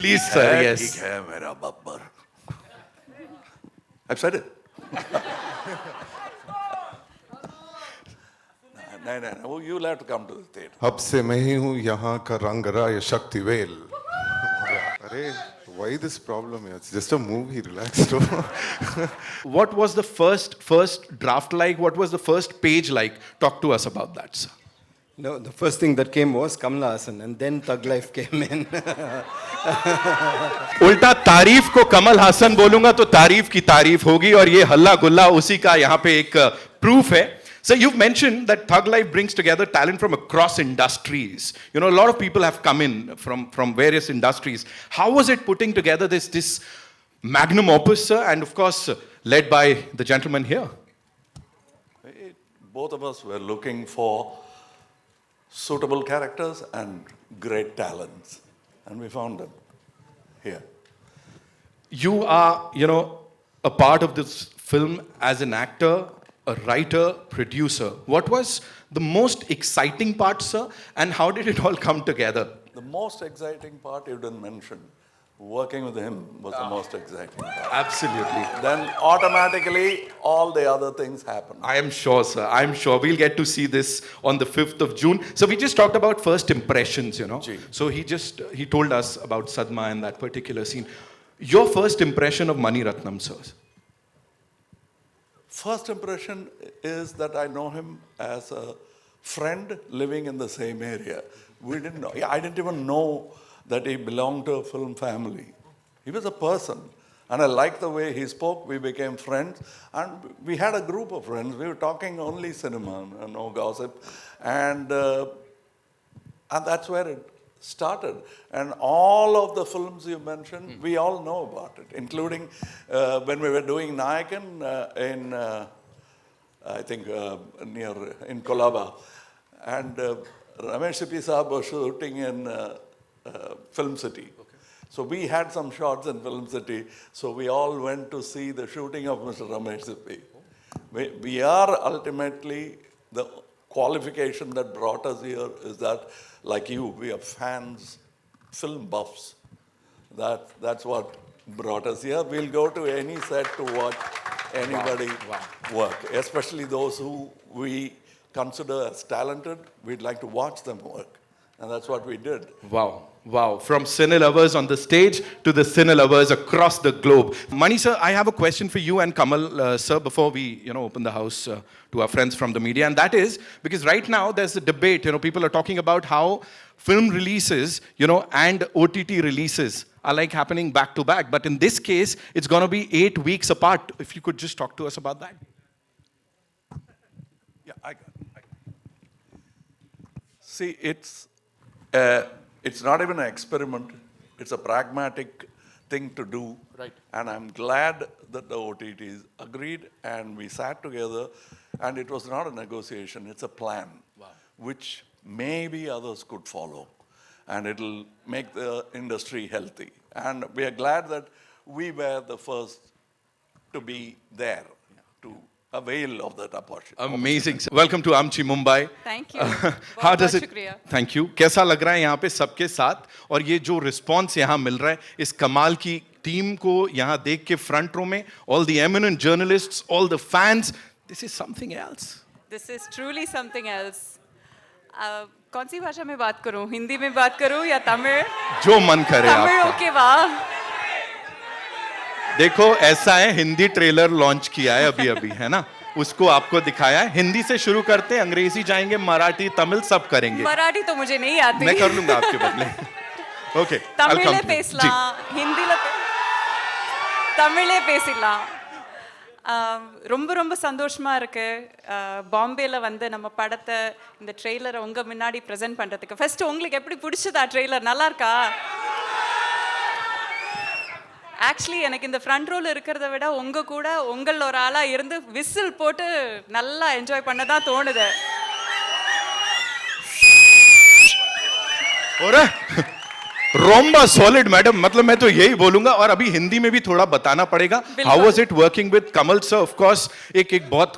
Please, sir, yes. ठीक है मेरा Babbar. I've said it. No, you'll have to come to the theatre. अब से मैं ही हूँ यहाँ का रंगराय शक्तिवेल. अरे, why this problem? It's just a movie. Relax, bro. What was the first draft like? What was the first page like? Talk to us about that, sir. No, the first thing that came was Kamala Hassan, and then Thug Life came in. उल्टा तारीफ को कमल हासन बोलूंगा तो तारीफ की तारीफ होगी और ये हल्ला गुल्ला उसी का यहाँ पे एक proof है. So you've mentioned that Thug Life brings together talent from across industries. You know, a lot of people have come in from various industries. How was it putting together this magnum opus, sir, and of course led by the gentleman here? Both of us were looking for suitable characters and great talents, and we found them here. You are, you know, a part of this film as an actor, a writer, producer. What was the most exciting part, sir, and how did it all come together? The most exciting part you didn't mention. Working with him was the most exciting part. Absolutely. Then automatically all the other things happen. I am sure, sir. I'm sure we'll get to see this on the 5th of June. So we just talked about first impressions, you know. Ji. So he told us about Sadma and that particular scene. Your first impression of Mani Ratnam, sir? First impression is that I know him as a friend living in the same area. We didn't know. I didn't even know that he belonged to a film family. He was a person. And I liked the way he spoke. We became friends. And we had a group of friends. We were talking only cinema, no gossip. And that's where it started. And all of the films you mentioned, we all know about it, including when we were doing Nayakan in, I think, in Kolaba. And Ramesh Sippy Saab was shooting in Film City. Okay. So we had some shots in Film City. So we all went to see the shooting of Mr. Ramesh Sippy. We are ultimately, the qualification that brought us here is that, like you, we are fans, film buffs. That's what brought us here. We'll go to any set to watch anybody work, especially those who we consider as talented. We'd like to watch them work. And that's what we did. Wow. Wow. From cine lovers on the stage to the cine lovers across the globe. Mani sir, I have a question for you and Kamal sir before we, you know, open the house to our friends from the media. And that is, because right now there's a debate, you know, people are talking about how film releases, you know, and OTT releases are like happening back to back. But in this case, it's going to be 8 weeks apart. If you could just talk to us about that. Yeah, I got it. See, it's not even an experiment. It's a pragmatic thing to do. Right. And I'm glad that the OTTs agreed and we sat together, and it was not a negotiation, it's a plan. Wow. Which maybe others could follow. And it'll make the industry healthy. And we are glad that we were the first to be there, to avail of that opportunity. Amazing. Welcome to Amchi, Mumbai. Thank you. How does it? शुक्रिया. Thank you. कैसा लग रहा है यहाँ पे सबके साथ और ये जो रिस्पॉन्स यहाँ मिल रहा है इस कमाल की टीम को यहाँ देख के फ्रंट रो में all the eminent journalists, all the fans, this is something else. This is truly something else. कौन सी भाषा में बात करूं? हिंदी में बात करूं या तमिल? जो मन करे तमिल आपका. ओके वाह. देखो ऐसा है, हिंदी ट्रेलर लॉन्च किया है अभी है ना, उसको आपको दिखाया है. हिंदी से शुरू करते हैं, अंग्रेजी जाएंगे, मराठी, तमिल सब करेंगे. मराठी तो मुझे नहीं आती. मैं कर लूंगा आपके बदले. Okay. तमिले पेसला, हिंदीला तमिले பேசலாம். ரொம்ப ரொம்ப சந்தோஷமா இருக்கு பாம்பேல வந்து நம்ம படத்தை இந்த ட்ரெய்லரை உங்க முன்னாடி பிரசன்ட் பண்றதுக்கு. ஃபர்ஸ்ட் உங்களுக்கு எப்படி பிடிச்சதா ட்ரெய்லர்? நல்லா இருக்கா? ஆக்சுவலி எனக்கு இந்த ஃப்ரண்ட் ரோல இருக்கிறத விட உங்க கூட உங்கள ஒரு ஆளா இருந்து விசில் போட்டு நல்லா என்ஜாய் பண்ண தான் தோணுது. और रोम्बा सॉलिड मैडम, मतलब मैं तो यही बोलूंगा. और अभी हिंदी में भी थोड़ा बताना पड़ेगा. How was it working with Kamal sir? Of course एक बहुत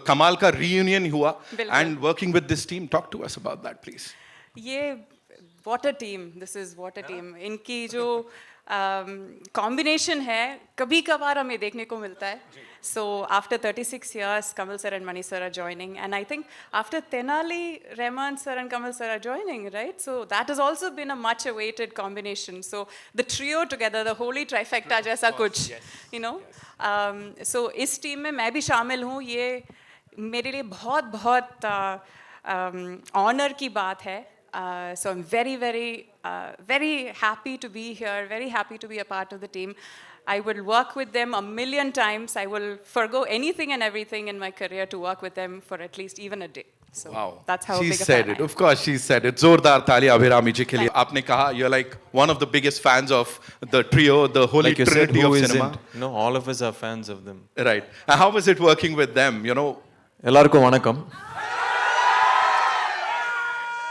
कमाल का रीयूनियन हुआ. And working with this team, talk to us about that please. ये what a team. This is what a team. इनकी जो combination है, कभी कभार हमें देखने को मिलता है. So after 36 years, Kamal sir and Mani sir are joining, and I think after Tenali, Rahman sir and Kamal sir are joining, right? So that has also been a much-awaited combination. So the trio together, the holy trifecta, जैसा कुछ, you know. So इस team में मैं भी शामिल हूँ. ये मेरे लिए बहुत बहुत honor की बात है. So I'm very happy to be here, very happy to be a part of the team. I will work with them a million times. I will forgo anything and everything in my career to work with them for at least even a day. So Wow. that's how she big a said fan it. I am. Of course, she said it. Zordar Tali Abhirami ji ke liye. Aapne kaha you're like one of the biggest fans of the trio, the holy Like you said, trinity who of isn't? cinema. No, all of us are fans of them. Right. And how was it working with them? You know, எல்லாருக்கும் வணக்கம்.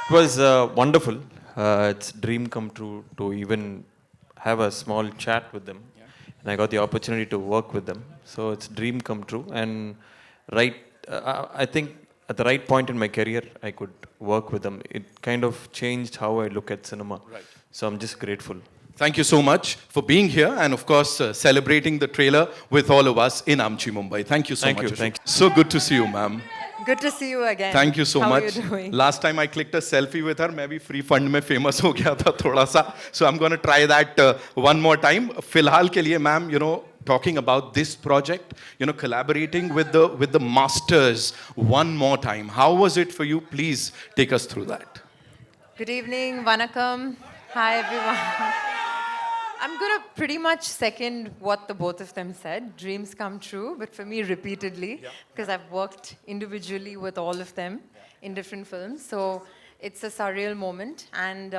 It was wonderful. It's dream come true to even have a small chat with them. And I got the opportunity to work with them. So it's dream come true. And I think at the right point in my career, I could work with them. It kind of changed how I look at cinema. Right. So I'm just grateful. thank you so much for being here and of course celebrating the trailer with all of us in Amchi, Mumbai. Thank you so Thank much. you, thank you. So good to see you, ma'am. Good to see you again. Thank you so How much. are you doing? Last time I clicked a selfie with her, मैं भी free fund में famous हो गया था थोड़ा सा. So I'm going to try that one more time. फिलहाल के लिए, ma'am, you know, talking about this project, you know, collaborating with the masters one more time. How was it for you? Please take us through that. Good evening, Vanakkam. Hi, everyone. I'm going to pretty much second what the both of them said. Dreams come true, but for me, repeatedly, because I've worked individually with all of them in different films. So it's a surreal moment. And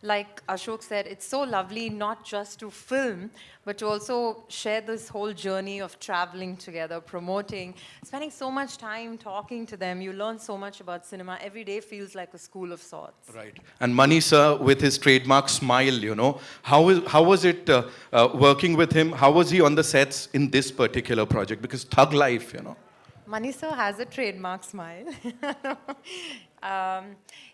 like Ashok said, it's so lovely not just to film, but to also share this whole journey of traveling together, promoting, spending so much time talking to them. You learn so much about cinema. Every day feels like a school of sorts. Right. And Mani sir with his trademark smile, you know, how was it working with him? How was he on the sets in this particular project? Because Thug Life, you know. Mani sir has a trademark smile.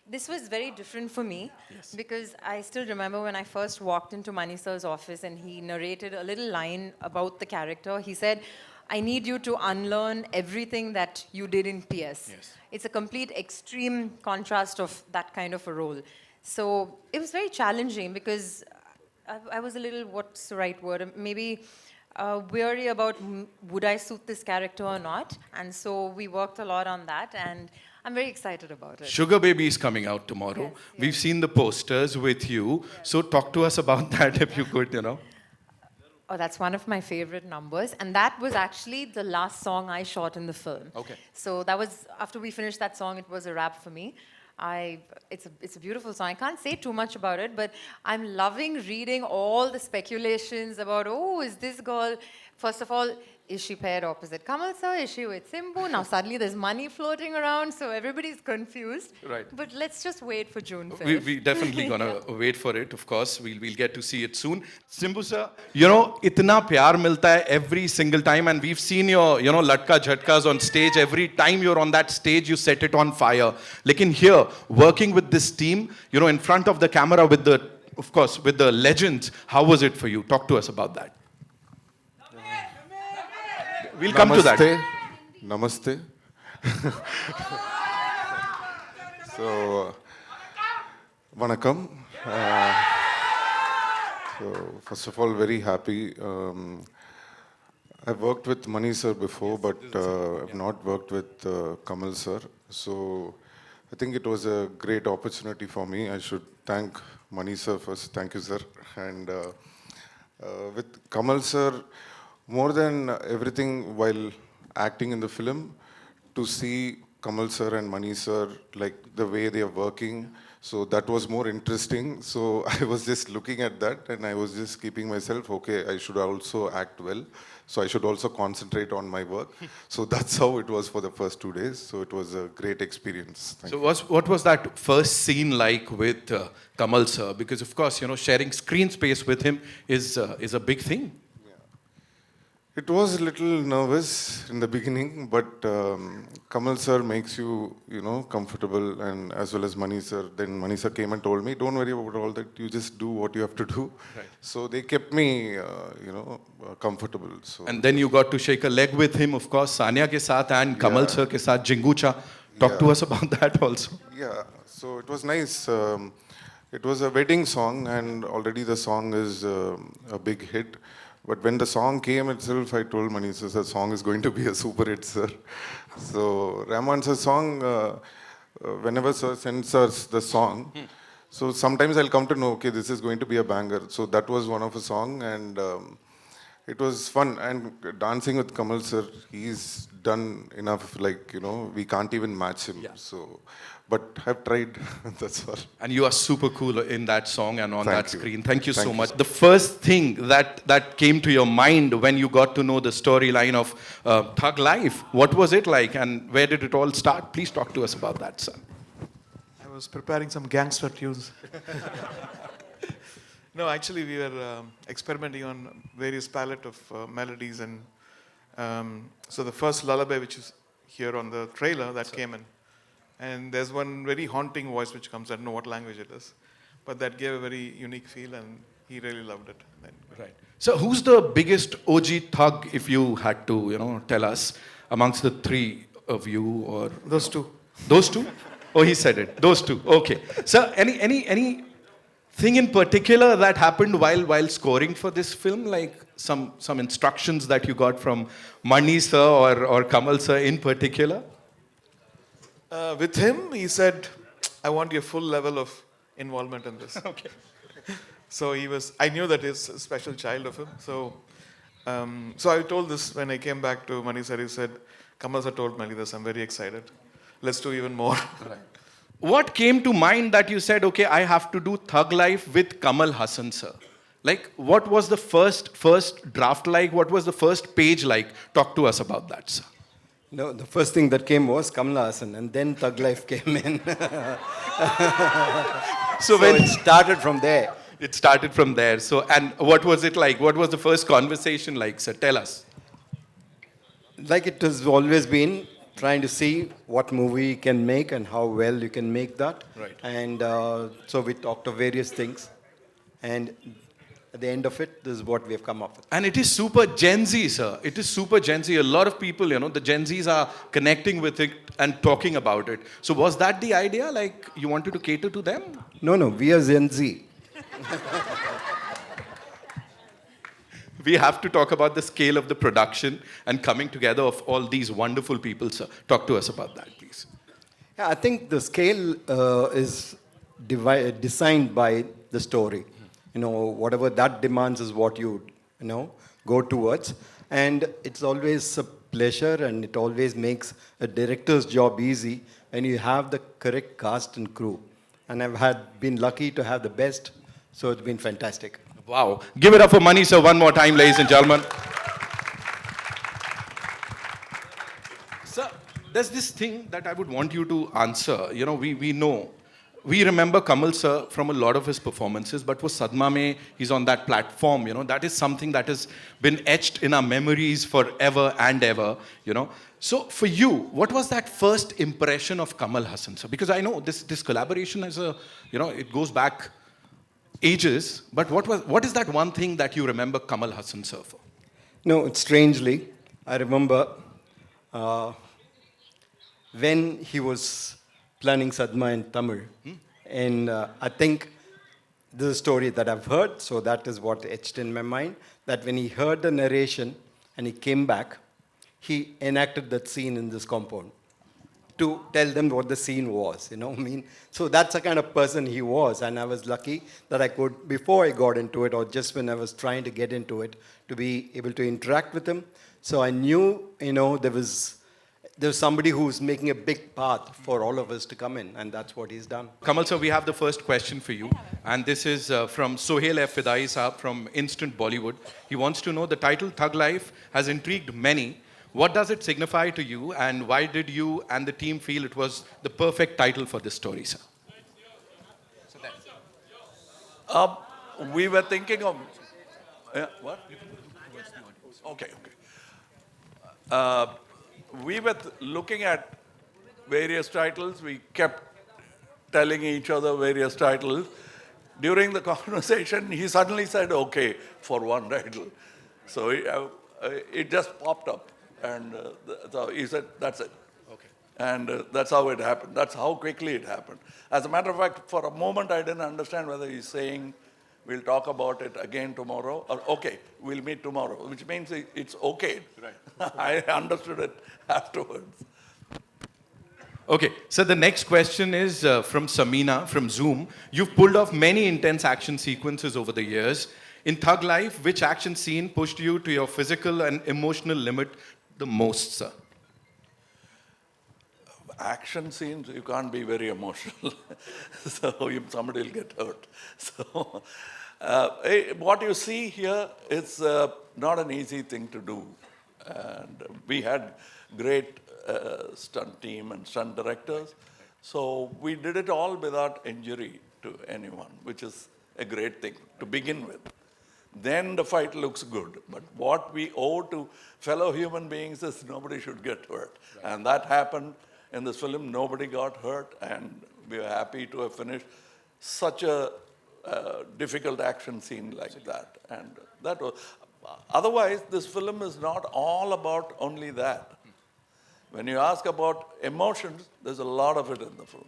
This was very different for me because I still remember when I first walked into Mani sir's office and he narrated a little line about the character. He said, I need you to unlearn everything that you did in PS. It's a complete extreme contrast of that kind of a role. So it was very challenging because I was a little, what's the right word? Maybe weary about would I suit this character or not. And so we worked a lot on that and I'm very excited about it. Sugar Baby is coming out tomorrow. Yes, We've seen the posters with you. So talk to us about that if you could, you know. Oh, that's one of my favorite numbers. And that was actually the last song I shot in the film. Okay. So that was, after we finished that song, it was a wrap for me. It's a beautiful song. I can't say too much about it, but I'm loving reading all the speculations about, oh, is this girl, first of all, is she paired opposite Kamal sir? Is she with Simbu? Now suddenly there's money floating around, so everybody's confused. Right. But let's just wait for June 5th. We definitely gonna wait for it, of course. We'll get to see it soon. Simbu sir, you know, itna pyar milta hai every single time, and we've seen your, you know, latka jhatkas on stage. Every time you're on that stage, you set it on fire. Lekin here, working with this team, you know, in front of the camera with the, of course, with the legends, how was it for you? Talk to us about that. We'll come to that. Namaste. So, Vanakkam. So, first of all, very happy. I've worked with Mani sir before, but I've not worked with Kamal sir. So, I think it was a great opportunity for me. I should thank Mani sir first. Thank you, sir. And with Kamal sir, more than everything while acting in the film, to see Kamal sir and Mani sir, like the way they are working, so that was more interesting. So I was just looking at that and I was just keeping myself, okay, I should also act well. So I should also concentrate on my work. So that's how it was for the first 2 days. So it was a great experience. Thank you. What was that first scene like with Kamal sir? Because of course, you know, sharing screen space with him is a big thing. It was a little nervous in the beginning, but Kamal sir makes you, comfortable, and as well as Mani sir. Then Mani sir came and told me, "Don't worry about all that. You just do what you have to do." Right. So they kept me, comfortable. So And then you got to shake a leg with him, of course, Sanya ke saath and Kamal Yeah. sir ke saath, Jingucha. Talk to Yeah. us about that also. yeah, so it was nice. It was a wedding song, and already the song is a big hit. But when the song came itself, I told Mani sir, the song is going to be a super hit, sir. So Rahman sir's song, whenever sir sends us the song, so sometimes I'll come to know, okay, this is going to be a banger. So that was one of a song, and it was fun. And dancing with Kamal sir, he's done enough, we can't even match him. Yeah. So, but I've tried, that's all. And you are super cool in that song and on Thank that you. screen. Thank you so Thank you, much. sir. The first thing that came to your mind when you got to know the storyline of Thug Life, what was it like and where did it all start? Please talk to us about that, sir. I was preparing some gangster tunes. No, actually, we were experimenting on various palette of melodies, and so the first lullaby, which is here on the trailer, that came in, and there's one very haunting voice which comes. I don't know what language it is, but that gave a very unique feel, and he really loved it. Right. So who's the biggest OG thug, if you had to, tell us, amongst the three of you or Those two. those two? Oh, he said it. Those two. Okay. So any thing in particular that happened while scoring for this film, like some instructions that you got from Mani sir or Kamal sir in particular? With him, he said, "I want your full level of involvement in this." Okay. So I knew that he's a special child of him. So I told this when I came back to Mani sir. He said, "Kamal sir told Mani this. I'm very excited. Let's do even more." What came to mind that you said, okay, I have to do Thug Life with Kamal Hassan sir? Like, what was the first draft like? What was the first page like? Talk to us about that, sir. No, the first thing that came was Kamala Hassan, and then Thug Life came in. So So when it started from there. it started from there. So, and what was it like? What was the first conversation like, sir? Tell us. Like it has always been, trying to see what movie you can make and how well you can make that. Right. And so we talked of various things. And at the end of it, this is what we have come up with. And it is super Gen Z, sir. It is super Gen Z. A lot of people, the Gen Zs are connecting with it and talking about it. So was that the idea? Like, you wanted to cater to them? No, we are Gen Z. We have to talk about the scale of the production and coming together of all these wonderful people, sir. Talk to us about that, please. Yeah, I think the scale is designed by the story. Whatever that demands is what you go towards. And it's always a pleasure, and it always makes a director's job easy when you have the correct cast and crew. And been lucky to have the best, so it's been fantastic. Wow. Give it up for Mani, sir, one more time, ladies and gentlemen. Sir, there's this thing that I would want you to answer. We remember Kamal sir from a lot of his performances, but for Sadma Mein, he's on that platform, that is something that has been etched in our memories forever and ever, So for you, what was that first impression of Kamal Hassan, sir? Because I know this collaboration is it goes back ages, but what is that one thing that you remember Kamal Hassan sir for? No, it's strangely, I remember when he was planning Sadma in Tamil, and I think this is a story that I've heard, so that is what etched in my mind, that when he heard the narration and he came back, he enacted that scene in this compound to tell them what the scene was, So that's the kind of person he was, and I was lucky that I could, before I got into it, or just when I was trying to get into it, to be able to interact with him. So I knew, there was somebody who's making a big path for all of us to come in, and that's what he's done. Kamal sir, we have the first question for you, and this is from Sohail F. Fidai Saab from Instant Bollywood. He wants to know, the title Thug Life has intrigued many. What does it signify to you, and why did you and the team feel it was the perfect title for this story, sir? We were thinking of... what? Okay. we were looking at various titles. We kept telling each other various titles. During the conversation, he suddenly said, okay, for one title. So it just popped up. And so he said, that's it. Okay. And that's how it happened. That's how quickly it happened. As a matter of fact, for a moment, I didn't understand whether he's saying, we'll talk about it again tomorrow, or okay, we'll meet tomorrow, which means it's okay. Right. I understood it afterwards. Okay, so the next question is from Samina from Zoom. You've pulled off many intense action sequences over the years. In Thug Life, which action scene pushed you to your physical and emotional limit the most, sir? Action scenes, you can't be very emotional. So somebody will get hurt. So what you see here is not an easy thing to do. And we had great stunt team and stunt directors. So we did it all without injury to anyone, which is a great thing to begin with. Then the fight looks good. But what we owe to fellow human beings is nobody should get hurt. Right. And that happened in this film. Nobody got hurt, and we are happy to have finished such a difficult action scene like that. And that was, otherwise, this film is not all about only that. When you ask about emotions, there's a lot of it in the film.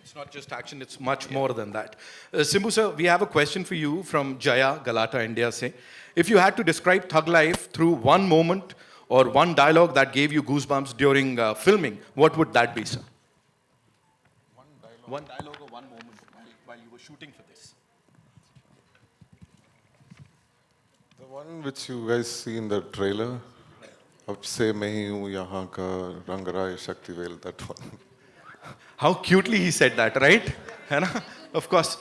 It's not just action, it's much more than that. Simbu sir, we have a question for you from Jaya, Galata, India. Say, if you had to describe Thug Life through one moment or one dialogue that gave you goosebumps during filming, what would that be, sir? One dialogue or one moment while you were shooting for this. The one which you guys see in the trailer, अब से मैं ही हूँ यहाँ का रंगराय Sakthivel, that one. How cutely he said that, right? है ना? Of course.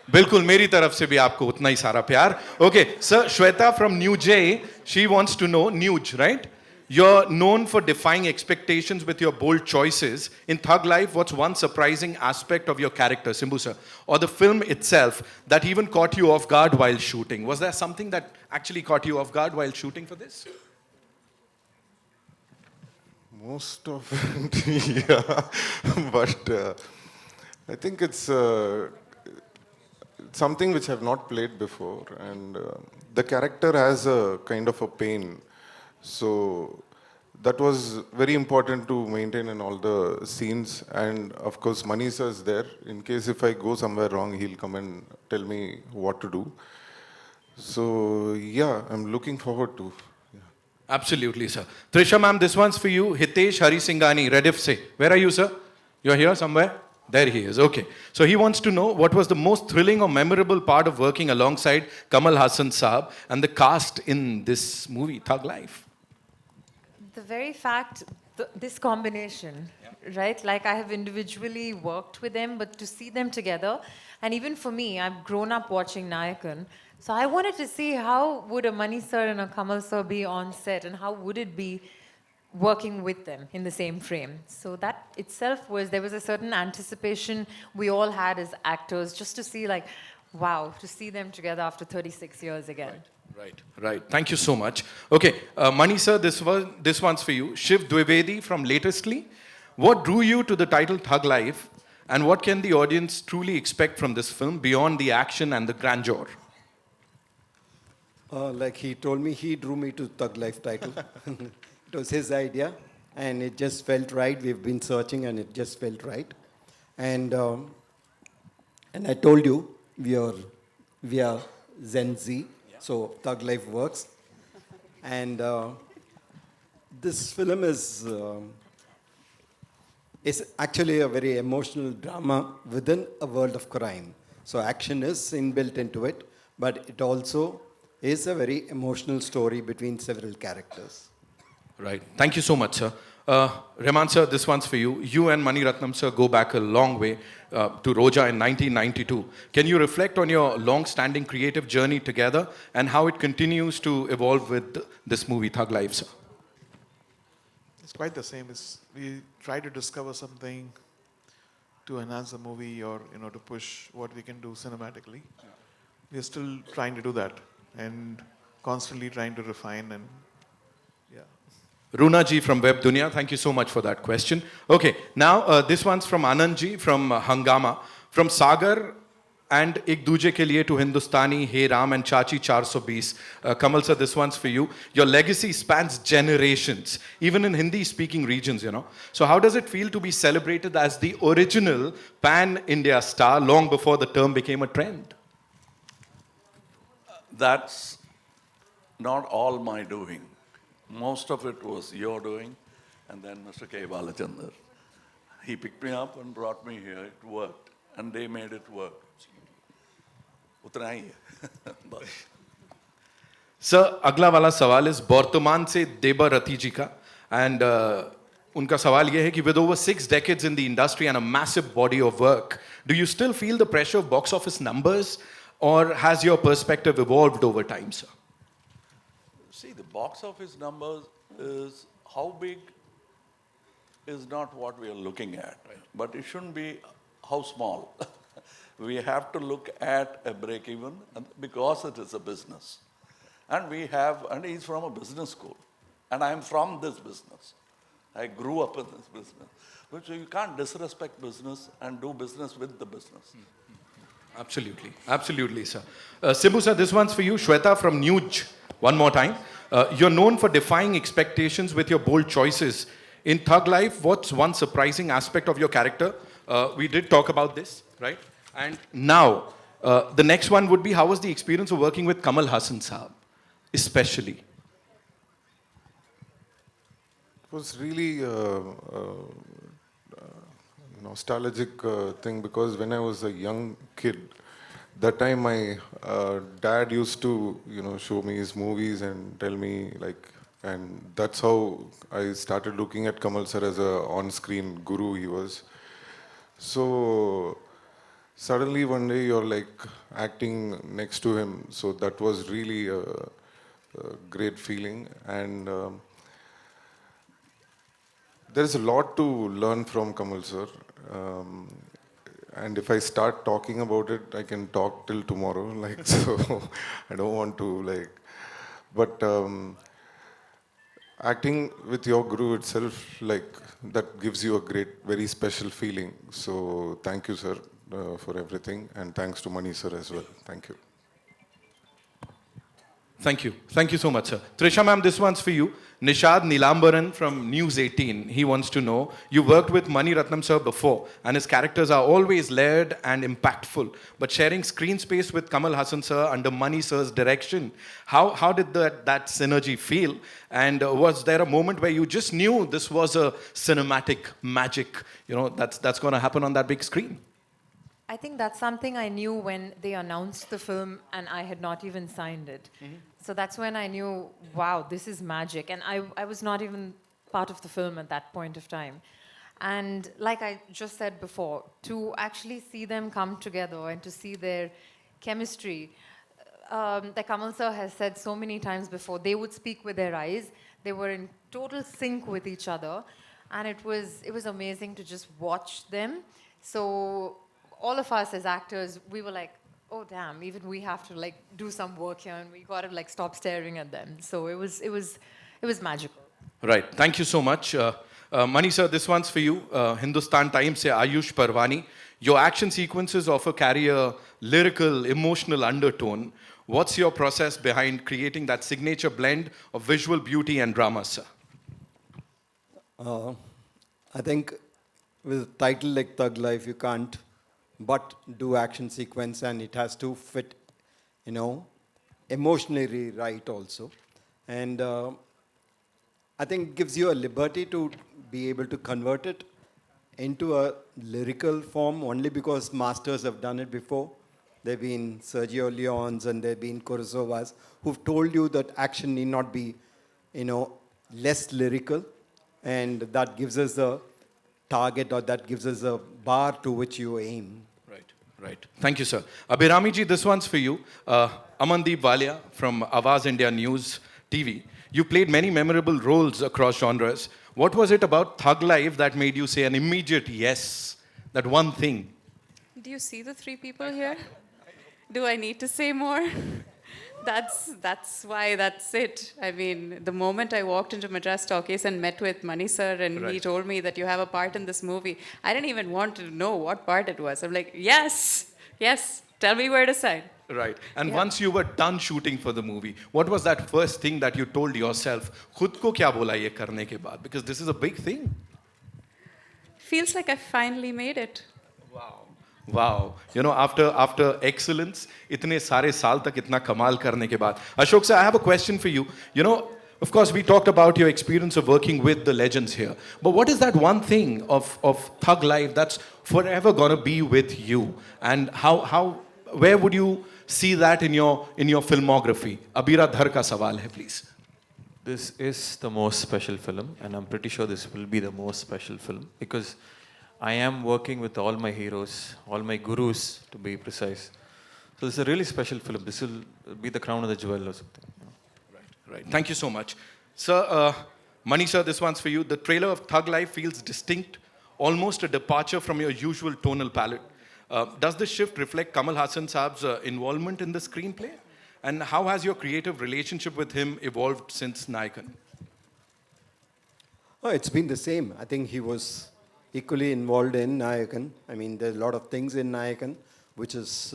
बिल्कुल मेरी तरफ से भी आपको उतना ही सारा प्यार. Okay, sir, Shweta from New J, she wants to know, Nuj, right? You're known for defying expectations with your bold choices. In Thug Life, what's one surprising aspect of your character, Simbu sir, or the film itself that even caught you off guard while shooting? Was there something that actually caught you off guard while shooting for this? Most of it, yeah. But I think it's something which I've not played before. And the character has a kind of a pain. So that was very important to maintain in all the scenes. And of course, Manisha is there. In case if I go somewhere wrong, he'll come and tell me what to do. So yeah, I'm looking forward to. Yeah. Absolutely, sir. Trisha ma'am, this one's for you. Hitesh Harisinghani, Rediff Se. Where are you, sir? You're here somewhere? There he is. Okay. So he wants to know what was the most thrilling or memorable part of working alongside Kamal Hassan Saab and the cast in this movie, Thug Life? The very fact, this combination, right? Like I have individually worked with them, but to see them together, and even for me, I've grown up watching Nayakan. So I wanted to see how would a Mani sir and a Kamal sir be on set, and how would it be working with them in the same frame. So that itself there was a certain anticipation we all had as actors, just to see like, wow, to see them together after 36 years again. Right. Thank you so much. Okay, Mani sir, this one's for you. Shiv Dwivedi from Latestly. What drew you to the title Thug Life, and what can the audience truly expect from this film beyond the action and the grandeur? Like he told me, he drew me to Thug Life title. It was his idea, and it just felt right. We've been searching, and it just felt right. And I told you, we are Gen Z. So Thug Life works. And this film is actually a very emotional drama within a world of crime. So action is inbuilt into it, but it also is a very emotional story between several characters. Right. Thank you so much, sir. Reman sir, this one's for you. You and Mani Ratnam sir go back a long way to Roja in 1992. Can you reflect on your long-standing creative journey together and how it continues to evolve with this movie, Thug Life, sir? It's quite the same. We try to discover something to enhance the movie, or to push what we can do cinematically. we're still trying to do that and constantly trying to refine and yeah. Runa ji from Web Dunia, thank you so much for that question. Okay, now this one's from Anand ji from Hangama. From Sagar and Ek Duje Ke Liye to Hindustani, Hey Ram and Chachi 420. Kamal sir, this one's for you. Your legacy spans generations, even in Hindi-speaking regions, you know. So how does it feel to be celebrated as the original pan-India star long before the term became a trend? That's not all my doing. Most of it was your doing, and then Mr. K. Balachandar. He picked me up and brought me here. It worked, and they made it work. उतना ही है बस. Sir अगला वाला सवाल इस वर्तमान से देबा रति जी का एंड उनका सवाल ये है कि with over 6 decades in the industry and a massive body of work, do you still feel the pressure of box office numbers or has your perspective evolved over time, sir? See, the box office numbers is how big is not what we are looking at, but it shouldn't be how small. We have to look at a break even because it is a business. And he's from a business school. And I'm from this business. I grew up in this business. So you can't disrespect business and do business with the business. Absolutely, absolutely, sir. Simbu sir, this one's for you. Shweta from Nuj, one more time. You're known for defying expectations with your bold choices. In Thug Life, what's one surprising aspect of your character? We did talk about this, right? And now, the next one would be, how was the experience of working with Kamal Hassan Saab, especially? It was really nostalgic thing because when I was a young kid, that time my dad used to, show me his movies and tell me and that's how I started looking at Kamal sir as a on-screen guru he was. So suddenly one day you're acting next to him, so that was really a great feeling. And there's a lot to learn from Kamal sir. And if I start talking about it, I can talk till tomorrow. So I don't want to but acting with your guru itself, that gives you a great, very special feeling. So thank you, sir, for everything, and thanks to Mani sir as well. Thank you. Thank you. Thank you so much, sir. Trisha ma'am, this one's for you. Nishad Nilambaran from News 18. He wants to know, you worked with Mani Ratnam sir before, and his characters are always layered and impactful. But sharing screen space with Kamal Hassan sir under Mani sir's direction, how did that synergy feel? And was there a moment where you just knew this was a cinematic magic, that's going to happen on that big screen? I think that's something I knew when they announced the film and I had not even signed it. So that's when I knew, wow, this is magic. And I was not even part of the film at that point of time. And like I just said before, to actually see them come together and to see their chemistry, like Kamal sir has said so many times before, they would speak with their eyes. They were in total sync with each other. And it was amazing to just watch them. So all of us as actors, we were like, oh damn, even we have to do some work here and we got to stop staring at them. So it was magical. Right. Thank you so much. Mani sir, this one's for you. Hindustan Times se Ayush Parwani. Your action sequences often carry a lyrical, emotional undertone. What's your process behind creating that signature blend of visual beauty and drama, sir? I think with a title like Thug Life, you can't but do action sequence, and it has to fit, emotionally right also. And I think it gives you a liberty to be able to convert it into a lyrical form only because masters have done it before. There have been Sergio Leones and there have been Kurosawas who've told you that action need not be, less lyrical, and that gives us a target, or that gives us a bar to which you aim. Right. Thank you, sir. Abhirami ji, this one's for you. Amandeep Walia from Awaz India News TV. You played many memorable roles across genres. What was it about Thug Life that made you say an immediate yes? That one thing. Do you see the three people here? Do I need to say more? That's why that's it. I mean, the moment I walked into Madras Talkies and met with Mani sir and he Right. told me that you have a part in this movie, I didn't even want to know what part it was. I'm like, yes, tell me where to sign. Right. And Yeah. once you were done shooting for the movie, what was that first thing that you told yourself? खुद को क्या बोला ये करने के बाद? Because this is a big thing. Feels like I finally made it. Wow. You know, after excellence, इतने सारे साल तक इतना कमाल करने के बाद. Ashok sir, I have a question for you. You know, of course, we talked about your experience of working with the legends here. But what is that one thing of Thug Life that's forever gonna be with you? And where would you see that in your filmography? Abira Dhar ka sawal hai, please. This is the most special film, and I'm pretty sure this will be the most special film because I am working with all my heroes, all my gurus to be precise. So this is a really special film. This will be the crown of the jewel or something. You know. Right. Thank you so much. Sir, Mani sir, this one's for you. The trailer of Thug Life feels distinct, almost a departure from your usual tonal palette. Does this shift reflect Kamal Hassan Saab's involvement in the screenplay? And how has your creative relationship with him evolved since Nayakan? Oh, it's been the same. I think he was equally involved in Nayakan. I mean, there's a lot of things in Nayakan which is,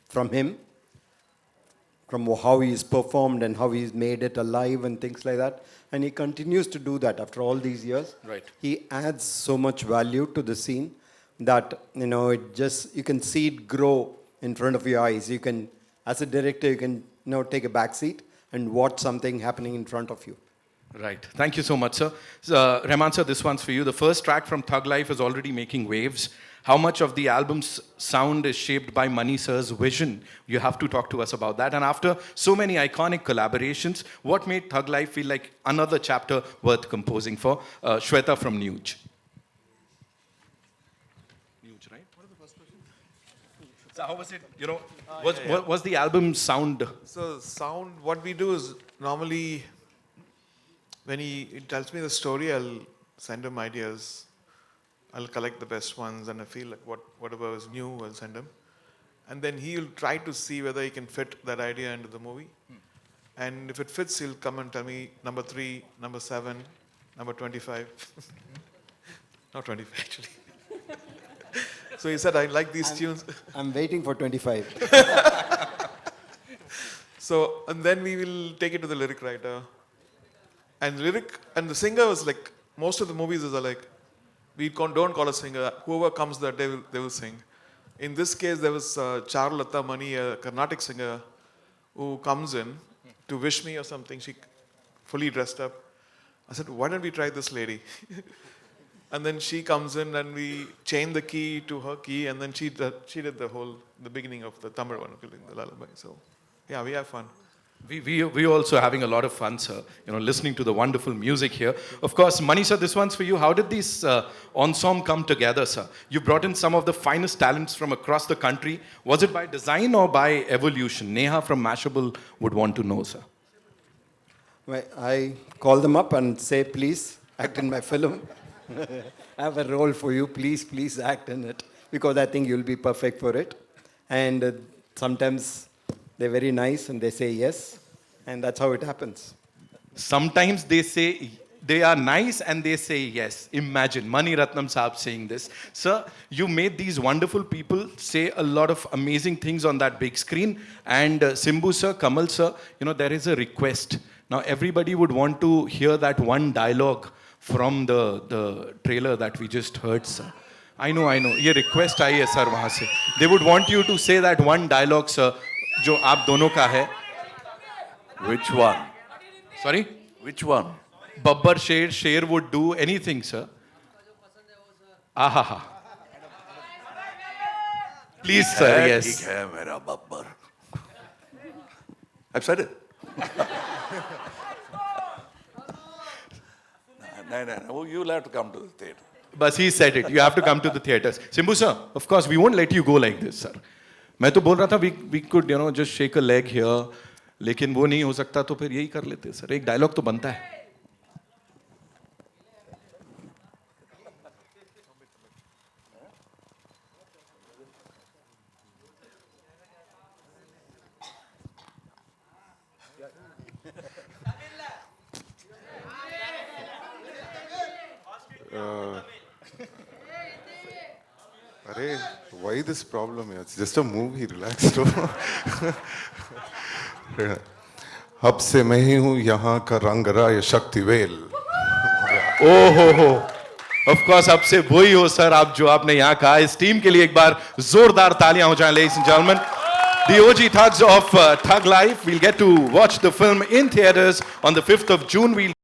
from him, from how he's performed and how he's made it alive and things like that. And he continues to do that after all these years. Right. He adds so much value to the scene that, you can see it grow in front of your eyes. You can, as a director, you can, take a back seat and watch something happening in front of you. Right. Thank you so much, sir. Rahman sir, this one's for you. The first track from Thug Life is already making waves. How much of the album's sound is shaped by Mani sir's vision? You have to talk to us about that. And after so many iconic collaborations, what made Thug Life feel like another chapter worth composing for? Shweta from Nuj. Nuj, right? What is the first question? So how was it, was the album sound? So sound, what we do is normally when he tells me the story, I'll send him ideas. I'll collect the best ones, and I feel like whatever is new, I'll send him. And then he'll try to see whether he can fit that idea into the movie. And if it fits, he'll come and tell me number 3, number 7, number 25. Not 25, actually. So he said, I like these tunes. I'm waiting for 25. So, and then we will take it to the lyric writer. And the singer was like, most of the movies are like, don't call a singer. Whoever comes there, they will sing. In this case, there was Charulata Mani, a Carnatic singer, who comes in to wish me or something. She fully dressed up. I said, why don't we try this lady? And then she comes in and we chain the key to her key, and then she did the beginning of the Tamil one, the lullaby. So, yeah, we have fun. We also having a lot of fun, sir. Listening to the wonderful music here. Of course, Mani sir, this one's for you. How did these ensemble come together, sir? You brought in some of the finest talents from across the country. Was it by design or by evolution? Neha from Mashable would want to know, sir. I call them up and say, please act in my film. I have a role for you. Please act in it, because I think you'll be perfect for it. And sometimes they're very nice and they say yes, and that's how it happens. Sometimes they say they are nice and they say yes. Imagine Mani Ratnam Saab saying this. Sir, you made these wonderful people say a lot of amazing things on that big screen. And Simbu sir, Kamal sir, there is a request. Now everybody would want to hear that one dialogue from the trailer that we just heard, sir. I know. ये request आई है sir वहाँ से. They would want you to say that one dialogue, sir, जो आप दोनों का है. Which one? Sorry? Which one? Babbar Sher would do anything, sir. Ahaha. Please, sir, yes. ठीक है मेरा Babbar. I've said it. No, you'll have to come to the theatre. But he said it. You have to come to the theatres. Simbu, sir, of course, we won't let you go like this, sir. मैं तो बोल रहा था we could just shake a leg here, लेकिन वो नहीं हो सकता तो फिर यही कर लेते सर. एक डायलॉग तो बनता है. Why this problem? Yeah, it's just a movie. Relax, bro. अब से मैं ही हूँ यहाँ का रंगराय शक्तिवेल. ओहो ऑफ कोर्स अब से वही हो सर आप जो आपने यहाँ कहा. इस टीम के लिए एक बार जोरदार तालियां हो जाएं ladies and gentlemen. The OG thugs of Thug Life. We'll get to watch the film in theaters on the 5th of June. We'll